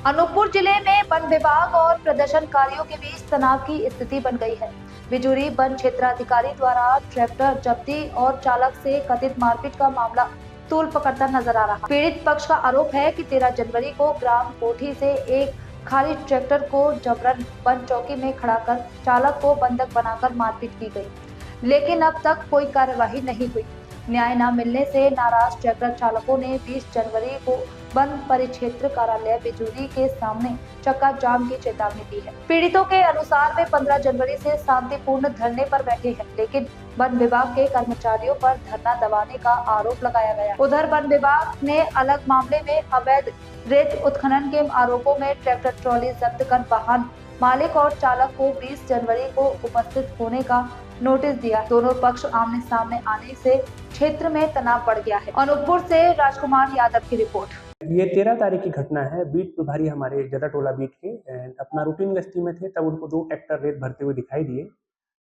अनूपपुर जिले में वन विभाग और प्रदर्शनकारियों के बीच तनाव की स्थिति बन गई है। बिजूरी वन क्षेत्राधिकारी द्वारा ट्रैक्टर जब्ती और चालक से कथित मारपीट का मामला तूल पकड़ता नजर आ रहा। पीड़ित पक्ष का आरोप है कि 13 जनवरी को ग्राम कोठी से एक खाली ट्रैक्टर को जबरन वन चौकी में खड़ा कर चालक को बंधक बनाकर मारपीट की गई, लेकिन अब तक कोई कार्यवाही नहीं हुई। न्याय न मिलने से नाराज ट्रैक्टर चालकों ने 20 जनवरी को वन परिक्षेत्र कार्यालय बिजूरी के सामने चक्का जाम की चेतावनी दी है। पीड़ितों के अनुसार वे 15 जनवरी से शांतिपूर्ण धरने पर बैठे हैं, लेकिन वन विभाग के कर्मचारियों पर धरना दबाने का आरोप लगाया गया। उधर वन विभाग ने अलग मामले में अवैध रेत उत्खनन के आरोपों में ट्रैक्टर ट्रॉली जब्त कर वाहन मालिक और चालक को 20 जनवरी को उपस्थित होने का नोटिस दिया। दोनों पक्ष आमने सामने आने से क्षेत्र में तनाव बढ़ गया है। अनूपपुर से राजकुमार यादव की रिपोर्ट। ये 13 तारीख की घटना है। बीट प्रभारी हमारे जदाटोला बीट के अपना रूटीन गश्ती में थे, तब उनको 2 ट्रैक्टर रेत भरते हुए दिखाई दिए।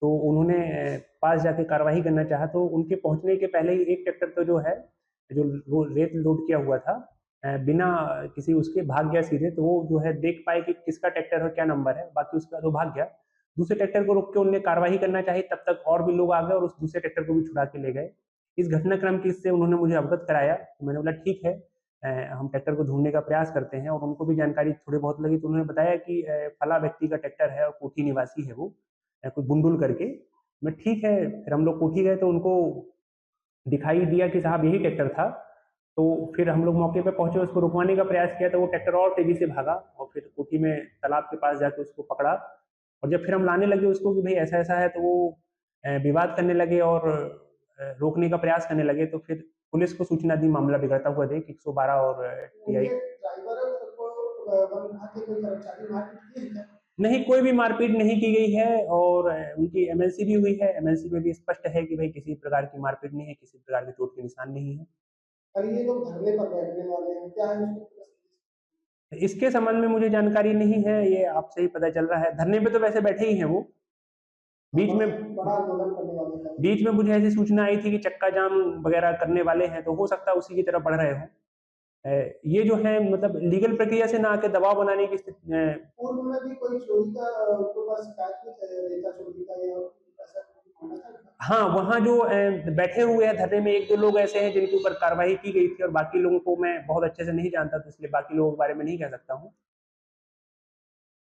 तो उन्होंने पास जाके कार्रवाई करना चाहा, तो उनके पहुंचने के पहले ही एक ट्रैक्टर तो जो है जो वो रेत लोड किया हुआ था, बिना किसी उसके भाग गया सीधे। तो वो जो है देख पाए कि किसका ट्रैक्टर है, क्या नंबर है, बाकी उसका तो भाग गया। दूसरे ट्रैक्टर को रोक के उन्हें कार्रवाई करना चाहिए, तब तक और भी लोग आ गए और उस दूसरे ट्रैक्टर को भी छुड़ा के ले गए। इस घटनाक्रम की इससे उन्होंने मुझे अवगत कराया। तो मैंने बोला ठीक है, हम ट्रैक्टर को ढूंढने का प्रयास करते हैं, और उनको भी जानकारी थोड़ी बहुत लगी। तो उन्होंने बताया कि फला व्यक्ति का ट्रैक्टर है और कोठी निवासी है वो, कोई बुंडुल करके। मैं ठीक है, फिर हम लोग कोठी गए तो उनको दिखाई दिया कि साहब यही ट्रैक्टर था। तो फिर हम लोग मौके पे पहुंचे, उसको रुकवाने का प्रयास किया, तो वो ट्रैक्टर और तेजी से भागा और फिर कोठी में तालाब के पास जाके उसको पकड़ा। और जब फिर हम लाने लगे उसको कि भाई ऐसा ऐसा है, तो वो विवाद करने लगे और रोकने का प्रयास करने लगे। तो फिर पुलिस को सूचना दी, मामला बिगड़ता हुआ देख 112 और टीआई। नहीं, कोई भी मारपीट नहीं की गई है, और उनकी एमएलसी भी हुई है। एमएलसी में भी स्पष्ट है कि भाई किसी प्रकार की मारपीट नहीं है, किसी प्रकार के चोट के निशान नहीं है। और ये लोग धरने पर बैठने वाले हैं, क्या है इसके संबंध में मुझे जानकारी नहीं है, ये आपसे ही पता चल रहा है। धरने पे तो वैसे बैठे ही हैं वो। बीच में बड़ा आंदोलन करने वाले हैं। बीच में मुझे ऐसी सूचना आई थी कि चक्का जाम वगैरह करने वाले हैं, तो हो सकता है उसी की तरफ बढ़ रहे हो। ये जो है मतलब लीगल प्रक्रिया से ना आके दबाव बनाने की स्थिति। पूर्व में भी कोई चोरी का उनके पास शिकायत रेता चोरी का या हाँ, वहाँ जो बैठे हुए हैं धरने में 1-2 लोग ऐसे हैं जिनके ऊपर कार्रवाई की गई थी, और बाकी लोगों को मैं बहुत अच्छे से नहीं जानता, तो इसलिए बाकी लोगों के बारे में नहीं कह सकता हूँ।